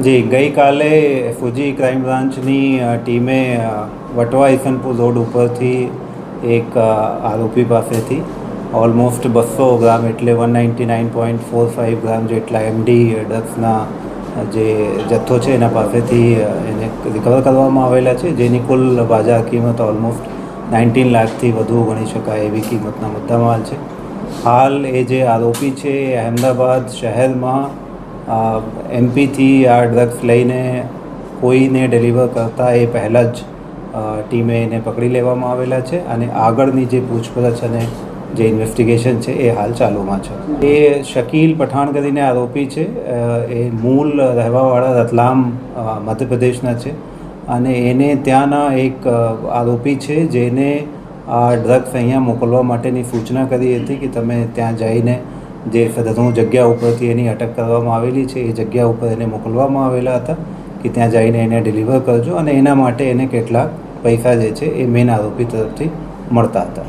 જી, ગઈકાલે Fuji crime બ્રાન્ચની ટીમે વટવા ઈસનપુર રોડ ઉપરથી એક આરોપી પાસેથી ઓલમોસ્ટ 200 ગ્રામ એટલે 199.45 ગ્રામ જેટલા MD ડ્રગ્સના જે જથ્થો છે એના પાસેથી એને રિકવર કરવામાં આવેલા છે, જેની કુલ બાજાર કિંમત ઓલમોસ્ટ 19 લાખથી વધુ ગણી શકાય એવી કિંમતના મુદ્દામાલ છે. હાલ એ જે આરોપી છે એ અહેમદાબાદ શહેરમાં એમપીથી આ ડ્રગ્સ લઈને કોઈને ડિલિવર કરતા એ પહેલાં જ ટીમે એને પકડી લેવામાં આવેલા છે અને આગળની જે પૂછપરછ અને જે ઇન્વેસ્ટિગેશન છે એ હાલ ચાલુમાં છે. એ શકીલ પઠાણ કરીને આરોપી છે. એ મૂળ રહેવાવાળા રતલામ મધ્યપ્રદેશના છે અને એને ત્યાંના એક આરોપી છે જેને આ ડ્રગ્સ અહીંયા મોકલવા માટેની સૂચના કરી હતી કે તમે ત્યાં જઈને જે સદરનું જગ્યા ઉપરથી એની અટક કરવામાં આવેલી છે એ જગ્યા ઉપર એને મોકલવામાં આવેલા હતા કે ત્યાં જઈને એને ડિલિવર કરજો અને એના માટે એને કેટલાક પૈસા જે છે એ મેન આરોપી તરફથી મળતા હતા.